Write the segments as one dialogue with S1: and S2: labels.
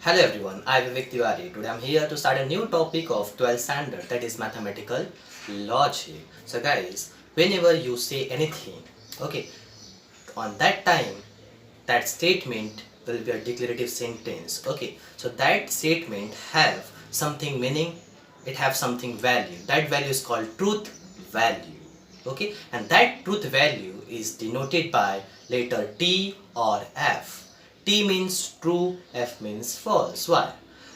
S1: Hello everyone, I am Vivek Tiwari. Today I am here to start a new topic of 12th standard, that is mathematical logic. So guys, whenever you say anything, okay, on that time, that statement will be a declarative sentence. Okay, so that statement have something meaning, it have something value. That value is called truth value. Okay, and that truth value is denoted by letter T or F. T means true, F means false. Why?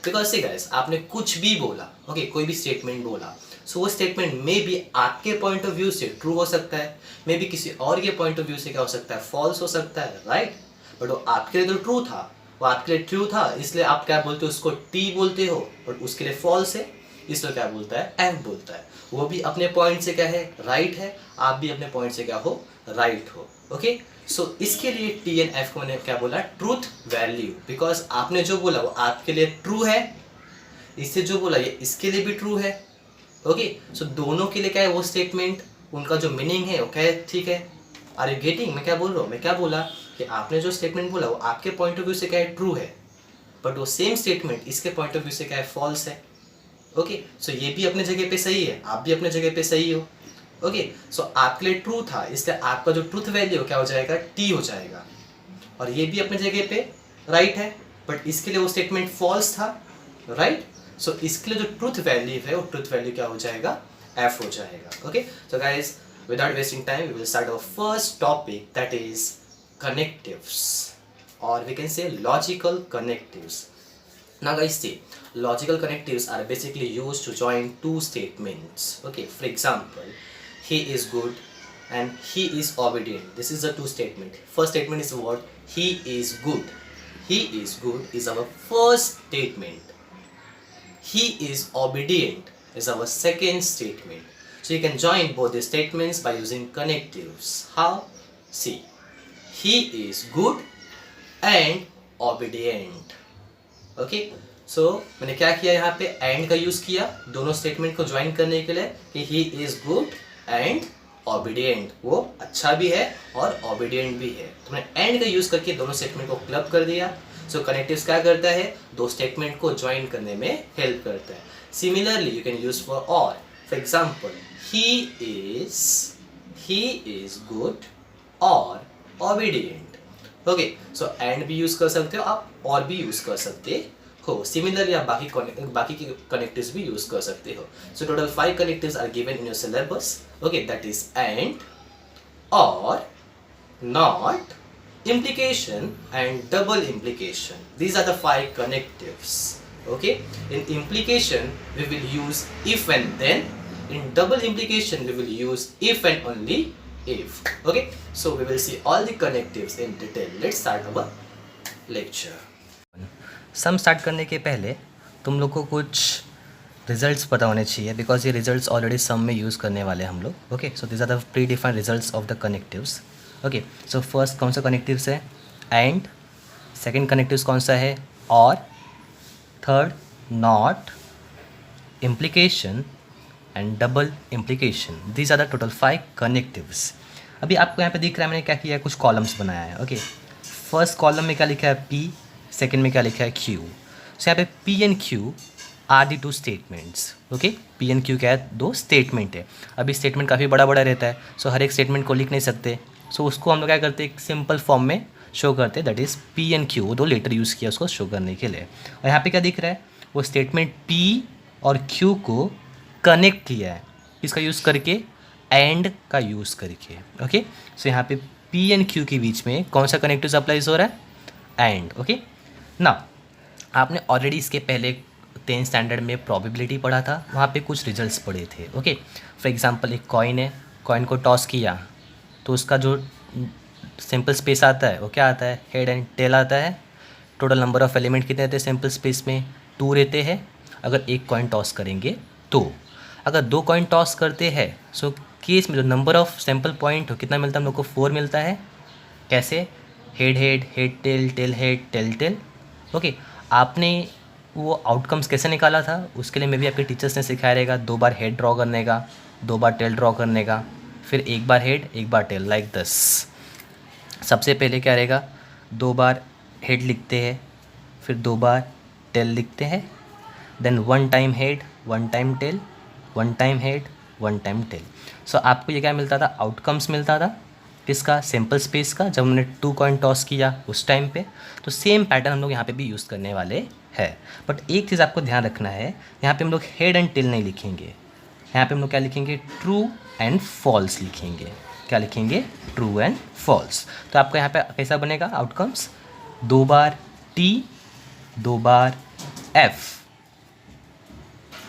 S1: Because से guys आपने कुछ भी बोला, okay, कोई भी statement बोला, सो वो statement may be आपके पॉइंट ऑफ व्यू से ट्रू हो सकता है, मे बी किसी और के पॉइंट ऑफ व्यू से क्या हो सकता है, फॉल्स हो सकता है, राइट। बट वो आपके लिए तो ट्रू था, वो आपके लिए ट्रू था, इसलिए आप क्या बोलते हो, उसको टी बोलते हो, बट उसके लिए फॉल्स है, इसलिए क्या बोलता है, एफ बोलता है। वो भी अपने पॉइंट से क्या है, राइट है, आप भी अपने पॉइंट से क्या हो, राइट हो। ओके, सो इसके लिए टी एंड एफ को मैंने क्या बोला, ट्रूथ वैल्यू, बिकॉज आपने जो बोला वो आपके लिए ट्रू है, इससे जो बोला ये इसके लिए भी ट्रू है। ओके, सो दोनों के लिए क्या है, वो स्टेटमेंट, उनका जो मीनिंग है वो क्या है, ठीक है। आर यू गेटिंग मैं क्या बोल रहा हूँ, मैं क्या बोला कि आपने जो स्टेटमेंट बोला वो आपके पॉइंट ऑफ व्यू से क्या है, ट्रू है, बट वो सेम स्टेटमेंट इसके पॉइंट ऑफ व्यू से क्या है, फॉल्स है। ओके, सो ये भी अपने जगह पे सही है, आप भी अपने जगह पे सही हो। ओके, सो आपके लिए ट्रू था, इसलिए आपका जो ट्रूथ वैल्यू क्या हो जाएगा, टी हो जाएगा। और ये भी अपने जगह पे राइट है, बट इसके लिए वो स्टेटमेंट फॉल्स था, राइट। सो इसके लिए जो ट्रूथ वैल्यू है वो ट्रूथ वैल्यू क्या हो जाएगा, एफ हो जाएगा। Okay, so guys without wasting time we will start our first topic, that is connectives, or we can say logical connectives. Now guys, see, logical connectives are basically used to join two statements. Okay, for example, he is good and he is obedient. This is the two statement. First statement is what, he is good. He is good is our first statement. He is obedient is our second statement. So you can join both the statements by using connectives. How? See, he is good and obedient. Okay, so मैंने क्या किया, यहाँ पे and का use किया दोनों statement को join करने के लिए कि he is good and obedient, वो अच्छा भी है और ऑबिडियंट भी है, तो मैंने एंड का यूज करके दोनों स्टेटमेंट को क्लब कर दिया। सो कनेक्टिव्स क्या करता है, दो स्टेटमेंट को ज्वाइन करने में हेल्प करता है। Similarly you can use for example, he is good और ऑबिडियंट। ओके, सो एंड भी यूज कर सकते हो आप और भी यूज कर सकते हो। सिमिलरली आप बाकी के कनेक्टिव्स भी यूज कर सकते हो। So total 5 connectives are given in your syllabus. Okay, that is and, or, not, implication and double implication. These are the 5 connectives. Okay, in implication we will use if and then, in double implication we will use if and only if. Okay, so we will see all the connectives in detail. Let's start our lecture.
S2: Sum start करने के पहले तुम लोग को कुछ results पता होने चाहिए, बिकॉज ये रिजल्ट्स ऑलरेडी सम में यूज़ करने वाले हम लोग। Okay, so this are the predefined results of the connectives. Okay, so first कौन सा कनेक्टिव्स है, एंड, सेकंड कनेक्टिव्स कौन सा है, or, third not, implication and double implication. These are the total 5 connectives. अभी आपको यहाँ पे दिख रहा है मैंने क्या किया है, कुछ कॉलम्स बनाया है। ओके, फर्स्ट कॉलम में क्या लिखा है, पी, सेकेंड में क्या लिखा है, क्यू। सो यहाँ पे P and Q are the 2 statements. Okay, P and Q क्या है, 2 स्टेटमेंट है। अभी स्टेटमेंट काफ़ी बड़ा बड़ा रहता है, सो हर एक स्टेटमेंट को लिख नहीं सकते, सो उसको हम लोग क्या करते हैं, एक सिंपल फॉर्म में शो करते हैं, that is P and Q. वो 2 लेटर यूज़ किया उसको शो करने के लिए। और यहाँ पे क्या दिख रहा है, वो स्टेटमेंट पी और क्यू को कनेक्ट किया है, इसका यूज़ करके, एंड का यूज़ करके। ओके, सो यहाँ पे पी एंड क्यू के बीच में कौन सा कनेक्टिव अप्लाइज हो रहा है, एंड। ओके, ना आपने ऑलरेडी इसके पहले 10th स्टैंडर्ड में प्रोबेबिलिटी पढ़ा था, वहाँ पे कुछ रिजल्ट्स पढ़े थे। ओके, फॉर एग्जांपल एक कॉइन है, कॉइन को टॉस किया तो उसका जो सिंपल स्पेस आता है वो क्या आता है, हेड एंड टेल आता है। टोटल नंबर ऑफ एलिमेंट कितने रहते हैं सिंपल स्पेस में, 2 रहते हैं। अगर एक कॉइन टॉस करेंगे तो, अगर 2 कॉइन टॉस करते हैं, सो केस में जो नंबर ऑफ सैम्पल पॉइंट हो कितना मिलता है हम लोग को, 4 मिलता है। कैसे, head head, head tail, tail head, tail tail. Okay, आपने वो आउटकम्स कैसे निकाला था, उसके लिए मे भी आपके टीचर्स ने सिखाया रहेगा, 2 बार हेड ड्रॉ करने का, 2 बार टेल ड्रॉ करने का, फिर 1 बार हेड 1 बार टेल, लाइक दिस। सबसे पहले क्या रहेगा, 2 बार हेड लिखते हैं, फिर 2 बार टेल लिखते हैं, then 1 time head 1 time tail 1 time head 1 time tail. So आपको ये क्या मिलता था, आउटकम्स मिलता था किसका, सैम्पल स्पेस का, जब हमने 2 कॉइन टॉस किया उस टाइम पे। तो सेम पैटर्न हम लोग यहाँ पे भी यूज़ करने वाले हैं। बट एक चीज़ आपको ध्यान रखना है, यहाँ पे हम लोग हेड एंड टेल नहीं लिखेंगे, यहाँ पे हम लोग क्या लिखेंगे, ट्रू एंड फॉल्स लिखेंगे। क्या लिखेंगे, ट्रू एंड फॉल्स। तो आपका यहाँ पे कैसा बनेगा आउटकम्स, 2 बार टी 2 बार एफ,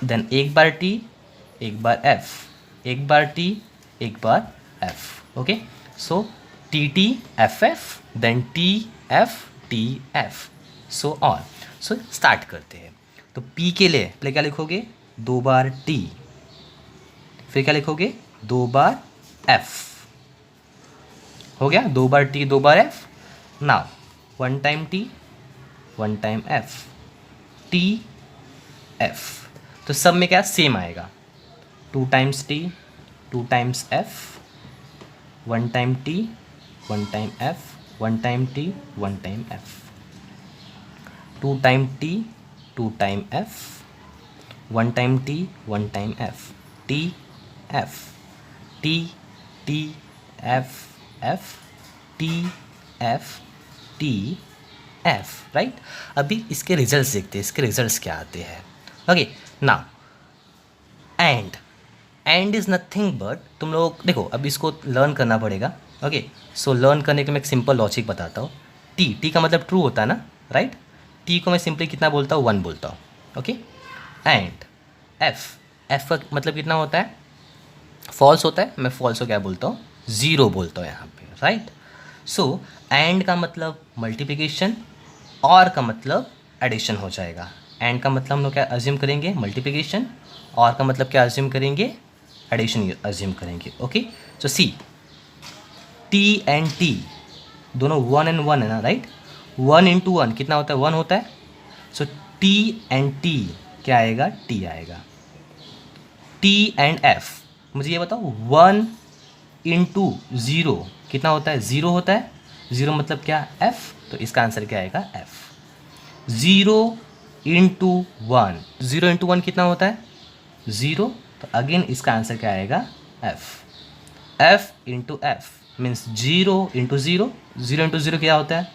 S2: देन 1 बार टी 1 बार एफ, 1 बार टी 1 बार F. Okay, so T T F F, then T F, so on. So start करते हैं। तो पी के लिए पहले क्या लिखोगे, 2 बार टी, फिर क्या लिखोगे, 2 बार एफ, हो गया 2 बार टी 2 बार F. Now 1 time T 1 time F, T F. तो सब में क्या सेम आएगा, 2 times T 2 times F, 1 time T 1 time F, 1 time T 1 time F, 2 time T 2 time F, 1 time T 1 time F, T F, T T F F, T F, T F, right. अभी इसके results देखते हैं, इसके results क्या आते हैं। Okay, now and is nothing but, तुम लोग देखो अब इसको लर्न करना पड़ेगा। ओके, सो लर्न करने के लिए मैं एक सिंपल लॉजिक बताता हूँ। टी का मतलब ट्रू होता है ना, राइट। टी को मैं सिंपली कितना बोलता हूँ, 1 बोलता हूँ। ओके, एंड एफ का मतलब कितना होता है, फॉल्स होता है। मैं फॉल्स को क्या बोलता हूँ, 0 बोलता हूँ यहाँ पे, राइट। सो एंड का मतलब मल्टीप्लिकेशन, और का मतलब एडिशन हो जाएगा। एंड का मतलब हम लोग क्या अज्यूम करेंगे, मल्टीप्लिकेशन, और का मतलब क्या अज्यूम करेंगे, एडिशन अज्यूम करेंगे। Okay, so see T and T दोनों 1 एंड 1 है ना, राइट। 1 इंटू 1 कितना होता है, 1 होता है। सो टी एंड टी क्या आएगा, टी आएगा। टी एंड एफ, मुझे ये बताओ 1 इंटू 0 कितना होता है, 0 होता है। 0 मतलब क्या, एफ, तो इसका आंसर क्या आएगा, एफ। 0 इंटू 1, 0 इंटू 1 कितना होता है, 0, तो अगेन इसका आंसर क्या आएगा, F. F into F means 0 into 0, 0 into 0 क्या होता है,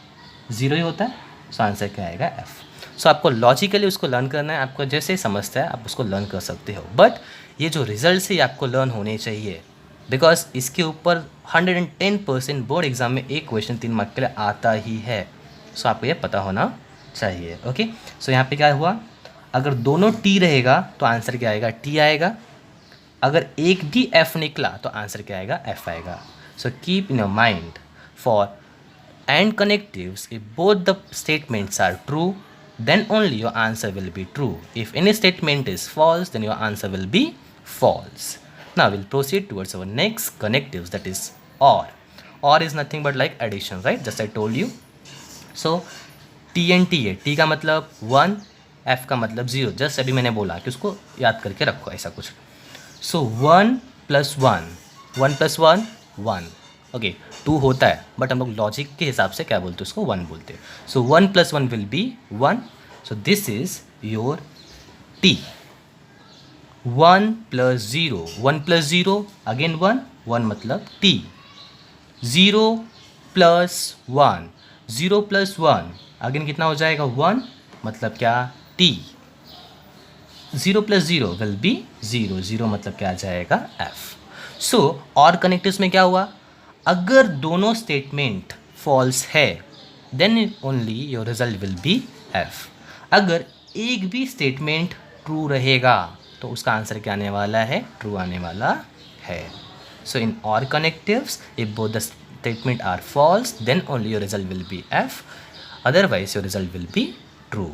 S2: 0 ही होता है। सो आंसर क्या आएगा, एफ। सो आपको लॉजिकली उसको लर्न करना है, आपको जैसे समझता है आप उसको लर्न कर सकते हो। बट ये जो रिजल्ट है ये आपको लर्न होने चाहिए, बिकॉज इसके ऊपर 110% बोर्ड एग्जाम में एक क्वेश्चन 3 मार्क के लिए आता ही है। सो आपको ये पता होना चाहिए। ओके, सो यहाँ पे क्या हुआ, अगर दोनों टी रहेगा तो आंसर क्या आएगा, टी आएगा। अगर एक भी एफ निकला तो आंसर क्या आएगा, एफ आएगा। So keep in your mind for and connectives, if both the statements are true then only your answer will be true. If any statement is false, then your answer will be false. Now we'll proceed towards our next connectives, that is OR. OR is nothing but like addition, right? Just I told you. So T and T है, T का मतलब 1, F का मतलब 0. Just अभी मैंने बोला कि उसको याद करके रखो ऐसा कुछ. So 1 + 1, 1 + 1 1. ओके, 2 होता है बट हम लोग लॉजिक के हिसाब से क्या बोलते हैं, उसको 1 बोलते हैं. सो 1 + 1 will be 1. So this is your T. 1 + 0, 1 + 0 again 1, 1 मतलब T. 0 + 1, 0 + 1 अगेन कितना हो जाएगा, 1 मतलब क्या, T. 0 + 0 विल बी 0, 0 मतलब क्या आ जाएगा, F. सो और कनेक्टिव्स में क्या हुआ, अगर दोनों स्टेटमेंट फॉल्स है then only your result will be F. अगर एक भी स्टेटमेंट ट्रू रहेगा तो उसका आंसर क्या आने वाला है, ट्रू आने वाला है. So in or connectives if both the statement are false then only your result will be F, otherwise your result will be true.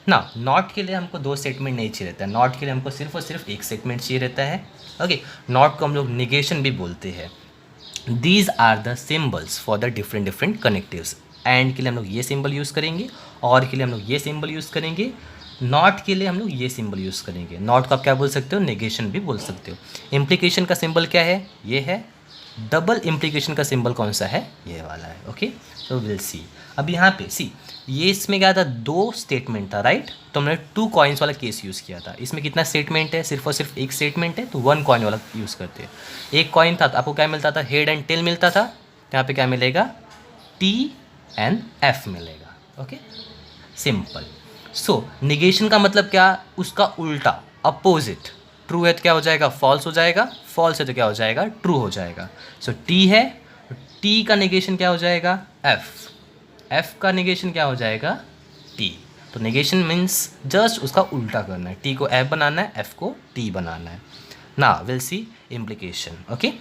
S2: ना नॉट के लिए हमको 2 स्टेटमेंट नहीं चाहिए रहता है, नॉट के लिए हमको सिर्फ और सिर्फ एक स्टेटमेंट चाहिए रहता है. ओके, नॉट को हम लोग निगेशन भी बोलते हैं. These are the symbols for the different connectives. And के लिए हम लोग ये सिंबल यूज़ करेंगे, और के लिए हम लोग ये सिंबल यूज़ करेंगे, नॉट के लिए हम लोग ये सिंबल यूज़ करेंगे. नॉट को आप क्या बोल सकते हो, नेगेशन भी बोल सकते हो. इम्प्लीकेशन का सिंबल क्या है, ये है. डबल इम्प्लीकेशन का सिंबल कौन सा है, ये वाला है. Okay, so will see. अब यहाँ पे सी, ये इसमें क्या था, 2 स्टेटमेंट था राइट, तो हमने 2 कॉइन्स वाला केस यूज़ किया था। इसमें कितना स्टेटमेंट है, सिर्फ और सिर्फ एक स्टेटमेंट है, तो 1 कॉइन वाला यूज़ करते हैं। एक कॉइन था तो आपको क्या मिलता था, हेड एंड टेल मिलता था, तो यहाँ पे क्या मिलेगा, T एंड F मिलेगा। Okay, simple. सो निगेशन का मतलब क्या, उसका उल्टा, अपोजिट। ट्रू है तो क्या हो जाएगा, फॉल्स हो जाएगा, फॉल्स है तो क्या हो जाएगा, ट्रू हो जाएगा। सो टी है तो टी का निगेशन क्या हो जाएगा, एफ, एफ का निगेशन क्या हो जाएगा, टी। तो निगेशन मीन्स जस्ट उसका उल्टा करना है, टी को एफ बनाना है, एफ को टी बनाना है। ना will see implication. Okay,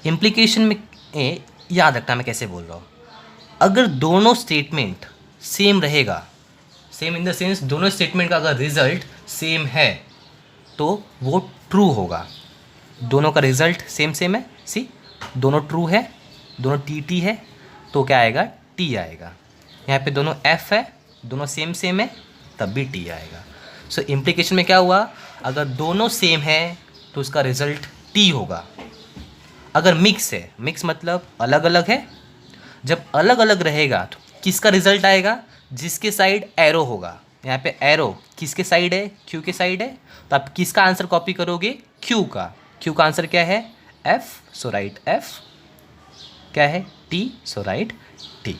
S2: implication में याद रखना मैं कैसे बोल रहा हूँ, अगर दोनों स्टेटमेंट सेम रहेगा, सेम इन द सेंस दोनों स्टेटमेंट का अगर रिजल्ट सेम है तो वो ट्रू होगा। दोनों का रिजल्ट सेम सेम है, सी दोनों ट्रू है, दोनों टी टी है, तो क्या आएगा, टी आएगा। यहाँ पे दोनों एफ है, दोनों सेम सेम है, तब भी टी आएगा। सो इम्प्लीकेशन में क्या हुआ, अगर दोनों सेम है तो उसका रिजल्ट टी होगा। अगर मिक्स है, मिक्स मतलब अलग अलग है, जब अलग अलग रहेगा तो किसका रिजल्ट आएगा, जिसके साइड एरो होगा। यहाँ पे एरो किसके साइड है, क्यू के साइड है, तो आप किसका आंसर कॉपी करोगे, क्यू का। क्यू का आंसर क्या है, एफ, सो राइट एफ, क्या है, टी, सो राइट टी।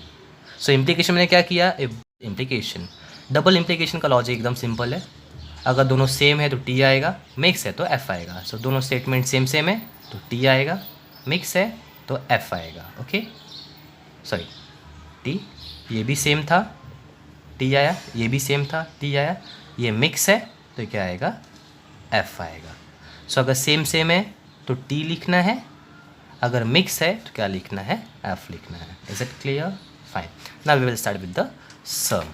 S2: सो इम्प्लीकेशन मैंने क्या किया, इम्प्लीकेशन, डबल इम्प्लीकेशन का लॉजिक एकदम सिंपल है, अगर दोनों सेम है तो टी आएगा, मिक्स है तो एफ आएगा। सो दोनों स्टेटमेंट सेम सेम है तो टी आएगा, मिक्स है तो एफ आएगा। ओके, सॉरी टी, ये भी सेम था, टी आया, ये भी सेम था, टी आया, ये मिक्स है तो क्या आएगा, एफ आएगा। सो अगर सेम सेम है तो टी लिखना है, अगर मिक्स है तो क्या लिखना है, एफ लिखना है। Is it clear, fine. Now we will start with the sum,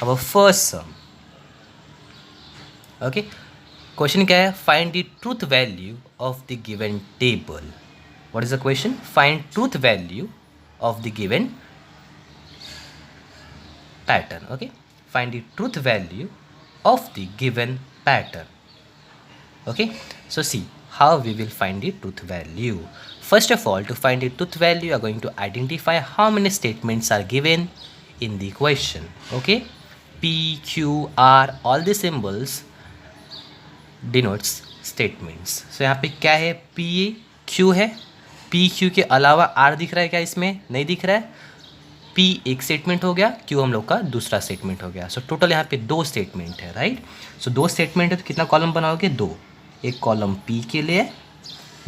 S2: our first sum. Okay, question क्या है, find the truth value of the given table. What is the question, find truth value of the given pattern. Okay, find the truth value of the given pattern. Okay, so see how we will find the truth value. First of all, to find the truth value, you are going to identify how many statements are given in the question. Okay, P, Q, R, all the symbols denotes statements. So यहाँ पे क्या है, P, Q है, P Q के अलावा are दिख रहा है क्या, इसमें नहीं दिख रहा है। पी एक स्टेटमेंट हो गया, क्यू हम लोग का दूसरा स्टेटमेंट हो गया। सो टोटल यहाँ पे 2 स्टेटमेंट है राइट। सो 2 स्टेटमेंट है तो कितना कॉलम बनाओगे, 2, एक कॉलम पी के लिए,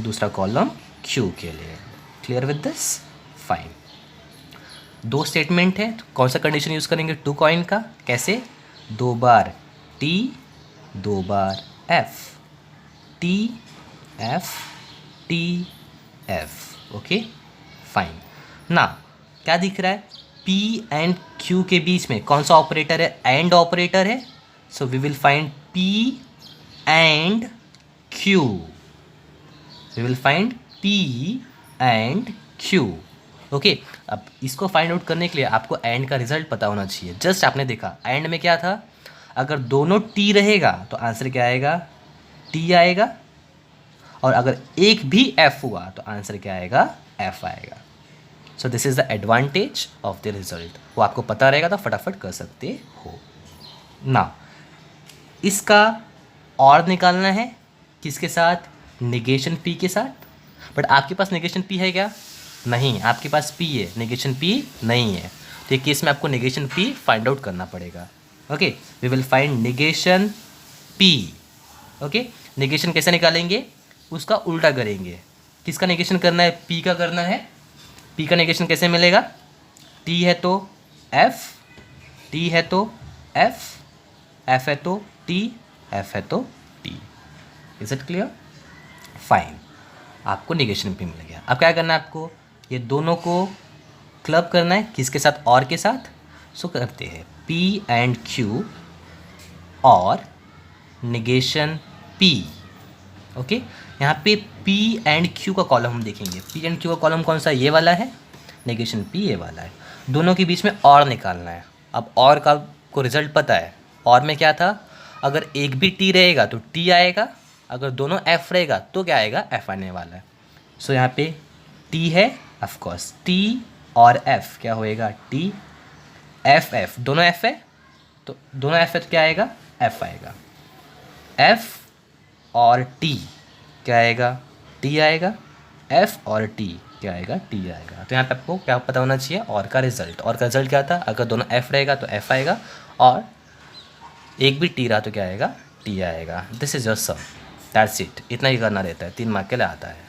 S2: दूसरा कॉलम क्यू के लिए। Clear with this, fine. 2 statement है तो कौन सा कंडीशन यूज़ करेंगे, 2 कॉइन का, कैसे, 2 बार टी, 2 बार F, T F, T F. Okay, fine. ना क्या दिख रहा है, P एंड Q के बीच में कौन सा ऑपरेटर है, एंड ऑपरेटर है। So we will find P and Q, we will find P and Q। Okay, अब इसको फाइंड आउट करने के लिए आपको एंड का रिजल्ट पता होना चाहिए। जस्ट आपने देखा एंड में क्या था, अगर दोनों T रहेगा तो आंसर क्या आएगा, T आएगा, और अगर एक भी F हुआ तो आंसर क्या आएगा, F आएगा। So this is the advantage of the result, वो आपको पता रहेगा तो फटाफट कर सकते हो ना। इसका और निकालना है किसके साथ, निगेशन P के साथ। बट आपके पास निगेशन P है क्या, नहीं, आपके पास P है, निगेशन P नहीं है, तो ये केस में आपको निगेशन P फाइंड आउट करना पड़ेगा। Okay, we will find negation P। Okay, negation कैसे निकालेंगे, उसका उल्टा करेंगे। किसका निगेशन करना है, P का करना है। P का निगेशन कैसे मिलेगा, T है तो F, T है तो F, F है तो T, F है तो T। Is it clear, fine. आपको निगेशन P मिल गया। अब क्या करना है आपको, ये दोनों को क्लब करना है, किसके साथ, और के साथ। सो करते हैं P एंड Q और निगेशन P। ओके, यहाँ पे P एंड Q का कॉलम हम देखेंगे। P एंड Q का कॉलम कौन सा, ये वाला है, नेगेशन P ये वाला है। दोनों के बीच में और निकालना है। अब और का को रिजल्ट पता है, और में क्या था, अगर एक भी T रहेगा तो T आएगा, अगर दोनों F रहेगा तो क्या आएगा, F आने वाला है। सो यहाँ पे T है, ऑफकोर्स T और F क्या होएगा T, F दोनों F है तो दोनों F है तो क्या आएगा F आएगा, F और T क्या आएगा T आएगा, F और T क्या आएगा T आएगा। तो यहाँ पे आपको क्या पता होना चाहिए और का रिजल्ट, और का रिजल्ट क्या था, अगर दोनों F रहेगा तो F आएगा और एक भी T रहा तो क्या आएगा T आएगा। This is your sum, that's it, इतना ही करना रहता है, 3 मार्क के लिए आता है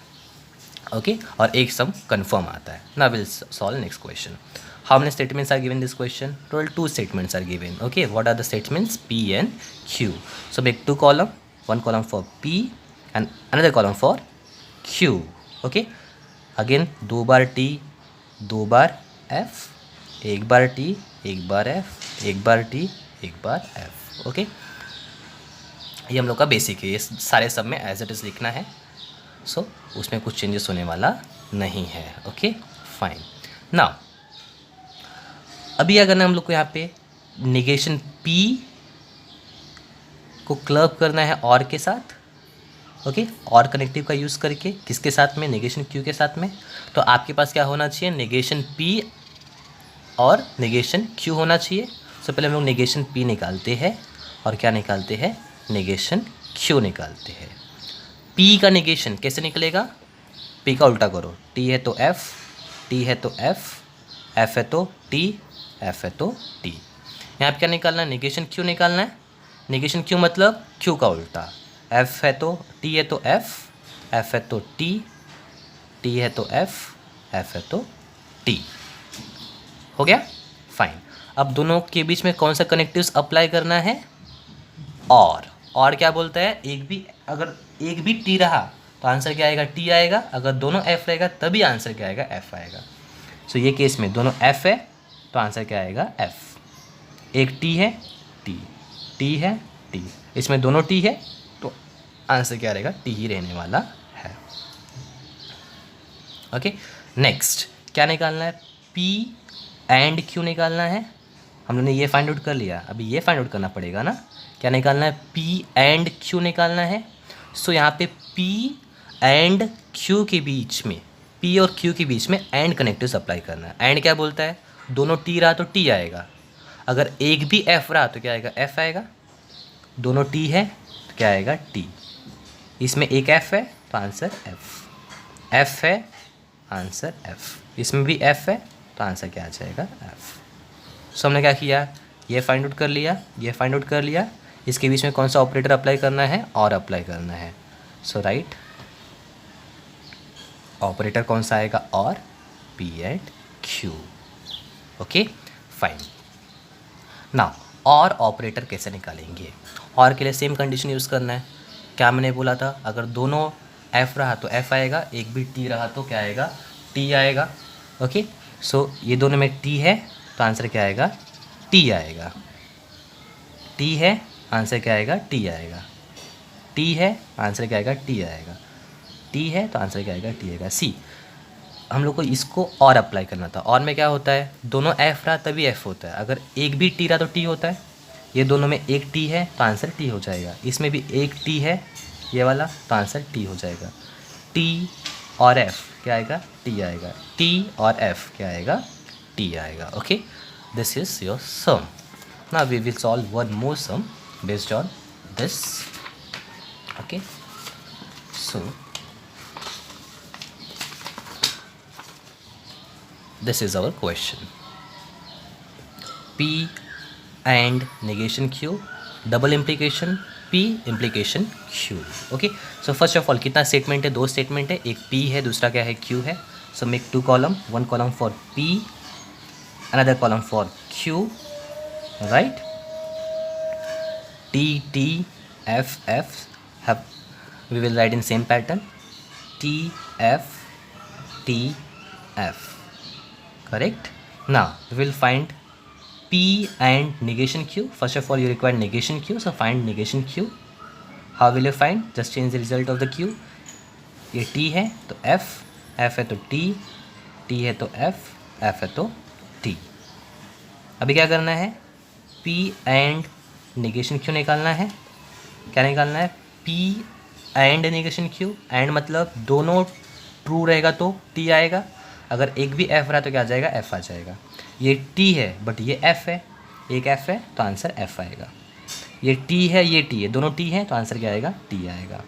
S2: ओके और एक सम कंफर्म आता है। Now will solve next question. How many statements are given this question, total 2 statements are given okay. What are the statements P and Q, so make 2 column, 1 column for P and another column for Q okay। Again 2 bar T 2 bar F, 1 bar T 1 bar F, 1 bar T 1 bar F okay. ये हम लोग का basic है, ये सारे सब में as it is लिखना है, सो उसमें कुछ चेंजेस होने वाला नहीं है ओके फाइन। नाउ अभी क्या करना है हम लोग को, यहाँ पे निगेशन P को क्लब करना है और के साथ ओके और कनेक्टिव का यूज़ करके, किसके साथ में, निगेशन Q के साथ में। तो आपके पास क्या होना चाहिए, निगेशन P और निगेशन Q होना चाहिए। सो पहले हम लोग निगेशन P निकालते हैं और क्या निकालते हैं, निगेशन Q निकालते हैं। P का निगेशन कैसे निकलेगा, P का उल्टा करो, T है तो F, T है तो F, F है तो T, F है तो T। यहाँ पे क्या निकालना है, निगेशन Q निकालना है। निगेशन Q मतलब Q का उल्टा, F है तो T है तो F, F है तो T, T है तो F, F है तो T। हो गया फाइन। अब दोनों के बीच में कौन सा कनेक्टिव्स अप्लाई करना है, और क्या बोलता है, अगर एक भी T रहा तो आंसर क्या आएगा T आएगा, अगर दोनों F रहेगा तभी आंसर क्या आएगा F आएगा। सो ये केस में दोनों F है तो आंसर क्या आएगा F, एक T है T है T, इसमें दोनों T है तो आंसर क्या रहेगा T ही रहने वाला है ओके। नेक्स्ट क्या निकालना है, P एंड Q निकालना है। हम लोगों ने ये फाइंड आउट कर लिया, अभी ये फाइंड आउट करना पड़ेगा ना, क्या निकालना है, P एंड Q निकालना है। सो यहाँ पे P एंड Q के बीच में, P और Q के बीच में एंड कनेक्टिव्स अप्लाई करना है। एंड क्या बोलता है, दोनों T रहा तो T आएगा, अगर एक भी F रहा तो क्या आएगा F आएगा, दोनों T है तो क्या आएगा T, इसमें एक F है तो आंसर F है, आंसर F, इसमें भी F है तो आंसर क्या आ जाएगा F। सो हमने क्या किया, ये फाइंड आउट कर लिया, ये फाइंड आउट कर लिया, इसके बीच में कौन सा ऑपरेटर अप्लाई करना है, और अप्लाई करना है। सो राइट ऑपरेटर कौन सा आएगा, और P and Q okay fine. Now और ऑपरेटर कैसे निकालेंगे, और के लिए सेम कंडीशन यूज़ करना है। क्या मैंने बोला था, अगर दोनों F रहा तो F आएगा, एक भी T रहा तो क्या आएगा T आएगा ओके। सो ये दोनों में T है तो आंसर क्या आएगा T आएगा, T है आंसर क्या आएगा T आएगा, T है आंसर क्या आएगा T आएगा, T है तो आंसर क्या आएगा T आएगा। सी हम लोग को इसको और अप्लाई करना था, और में क्या होता है, दोनों F रहा तभी F होता है, अगर एक भी T रहा तो T होता है, ये दोनों में एक T है तो आंसर T हो जाएगा, इसमें भी एक T है ये वाला तो आंसर T हो जाएगा। T और F क्या आएगा T आएगा, T और F क्या आएगा T आएगा okay. This is your sum. Now we will solve one more sum based on this okay. So this is our question, P and negation Q, double implication P implication Q okay। so first of all कितना statement है, 2 statement है, एक P है दूसरा क्या है Q है। so make 2 column, 1 column for P, another column for Q right। T T F F have we will write in same pattern, T F T F correct। now we will find P and negation Q। first of all you require negation Q, so find negation Q। how will you find, just change the result of the Q। ये T है तो F, F है तो T, T है तो F, F है तो T। अभी क्या करना है, P and negation Q निकालना है। क्या निकालना है, P and negation Q, and मतलब दोनों ट्रू रहेगा तो T आएगा, अगर एक भी एफ रहा तो क्या आ जाएगा, एफ आ जाएगा। ये टी है बट ये एफ है, एक एफ है तो आंसर एफ आएगा। ये टी है, ये टी है, दोनों टी है तो आंसर क्या आएगा, टी आएगा।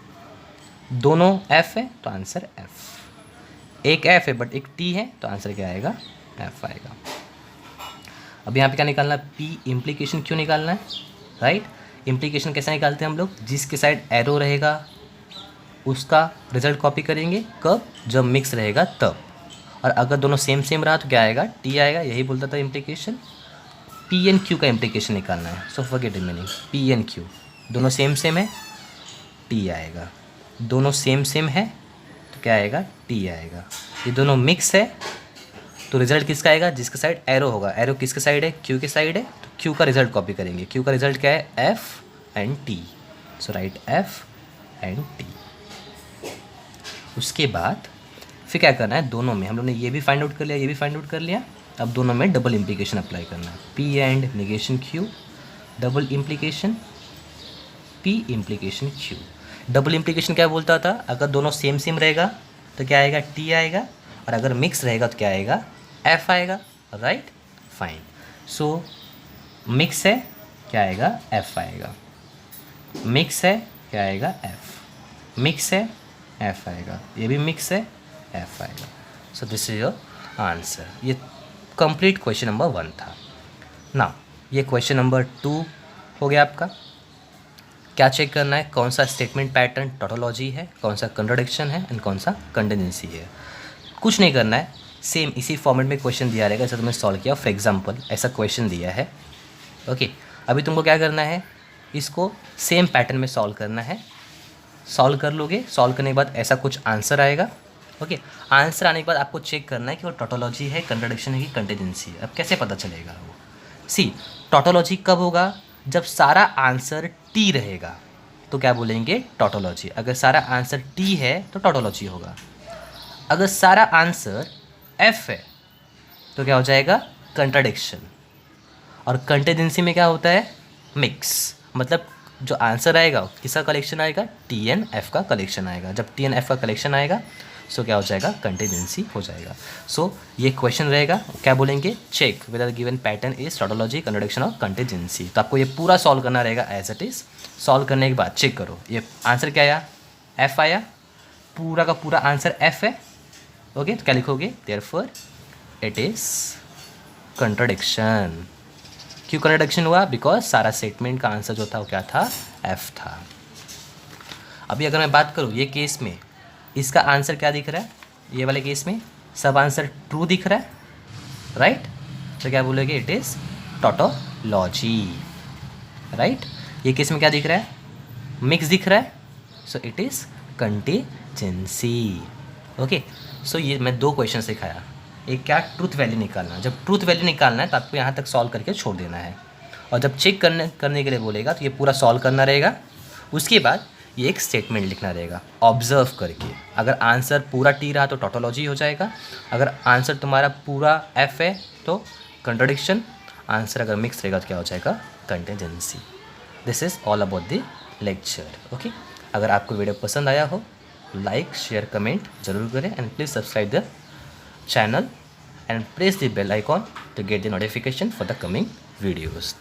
S2: दोनों एफ है तो आंसर एफ। एक एफ है बट एक टी है तो आंसर क्या आएगा, एफ आएगा। अब यहाँ पे क्या निकालना है, पी इम्प्लीकेशन क्यों निकालना है, राइट। इम्प्लीकेशन कैसे निकालते हैं हम लोग, जिसके साइड एरो रहेगा उसका रिजल्ट कॉपी करेंगे, कब, जब मिक्स रहेगा तब। और अगर दोनों सेम सेम रहा तो क्या आएगा, टी आएगा। यही बोलता था इम्प्लीकेशन। पी एन क्यू का इम्प्लीकेशन निकालना है, so forget meaning, P and Q दोनों सेम सेम है, टी आएगा। दोनों सेम सेम है तो क्या आएगा, टी आएगा। ये दोनों मिक्स है तो रिजल्ट किसका आएगा, जिसके साइड एरो होगा। एरो किसके साइड है, क्यू के साइड है, तो क्यू का रिजल्ट कॉपी करेंगे। क्यू का रिजल्ट क्या है, F and T, so right F and T. उसके बाद फिर क्या करना है, दोनों में हम लोग ने ये भी फाइंड आउट कर लिया, ये भी फाइंड आउट कर लिया। अब दोनों में डबल इम्प्लीकेशन अप्लाई करना है, P and negation Q, double implication P implication Q. Double implication क्या बोलता था, अगर दोनों सेम सेम रहेगा तो क्या आएगा, टी आएगा, और अगर मिक्स रहेगा तो क्या आएगा, एफ आएगा, राइट, फाइन। सो मिक्स है क्या आएगा, एफ आएगा। मिक्स है क्या आएगा, एफ। मिक्स है एफ आएगा, ये भी मिक्स है, एफ आएगा। So this is your answer. ये कंप्लीट क्वेश्चन नंबर 1 था ना। ये क्वेश्चन नंबर 2 हो गया आपका। क्या चेक करना है, कौन सा स्टेटमेंट पैटर्न टोटोलॉजी है, कौन सा कंट्राडिक्शन है एंड कौन सा कंटिजेंसी है। कुछ नहीं करना है, सेम इसी फॉर्मेट में क्वेश्चन दिया रहेगा जैसा तुमने सॉल्व किया। फॉर एग्जांपल ऐसा क्वेश्चन दिया है, ओके। अभी तुमको क्या करना है, इसको सेम पैटर्न में सॉल्व करना है। सॉल्व कर लोगे, सॉल्व करने के बाद ऐसा कुछ आंसर आएगा, ओके। आंसर आने के बाद आपको चेक करना है कि वो टोटोलॉजी है, कंट्राडिक्शन है कि कंटिजेंसी है। अब कैसे पता चलेगा वो, सी टोटोलॉजी कब होगा, जब सारा आंसर टी रहेगा तो क्या बोलेंगे, टोटोलॉजी। अगर सारा आंसर टी है तो टोटोलॉजी होगा। अगर सारा आंसर एफ है तो क्या हो जाएगा, कंट्राडिक्शन। और कंटिजेंसी में क्या होता है, मिक्स। मतलब जो आंसर आएगा किसका कलेक्शन आएगा, टी एन एफ का कलेक्शन आएगा। जब टी एन एफ का कलेक्शन आएगा सो क्या हो जाएगा, कंटिजेंसी हो जाएगा। सो ये क्वेश्चन रहेगा, क्या बोलेंगे, check whether given pattern is tautology, contradiction or contingency. तो आपको ये पूरा सॉल्व करना रहेगा एज इट इज़। सॉल्व करने के बाद चेक करो, ये आंसर क्या आया, एफ आया। पूरा का पूरा आंसर एफ है, ओके। तो क्या लिखोगे, देयरफॉर इट इज़ कंट्राडिक्शन। क्यों कंट्राडिक्शन हुआ, बिकॉज सारा स्टेटमेंट का आंसर जो था वो क्या था, एफ था। अभी अगर मैं बात करूँ ये केस में, इसका आंसर क्या दिख रहा है, ये वाले केस में सब आंसर ट्रू दिख रहा है, राइट। तो क्या बोलोगे, इट इज़ टोटोलॉजी, राइट। ये केस में क्या दिख रहा है, मिक्स दिख रहा है, so it is contingency, okay. So ये मैं 2 क्वेश्चन सिखाया। एक क्या, ट्रूथ वैल्यू निकालना। जब ट्रूथ वैल्यू निकालना है तो आपको यहाँ तक सॉल्व करके छोड़ देना है। और जब चेक करने के लिए बोलेगा तो ये पूरा सॉल्व करना रहेगा। उसके बाद ये एक स्टेटमेंट लिखना रहेगा ऑब्जर्व करके। अगर आंसर पूरा टी रहा तो टोटोलॉजी हो जाएगा। अगर आंसर तुम्हारा पूरा एफ है तो कंट्राडिक्शन। आंसर अगर मिक्स रहेगा तो क्या हो जाएगा, contingency. This is all about the lecture, okay. अगर आपको वीडियो पसंद आया हो, लाइक शेयर कमेंट जरूर करें and please subscribe the channel and press the bell icon to get the notification for the coming videos.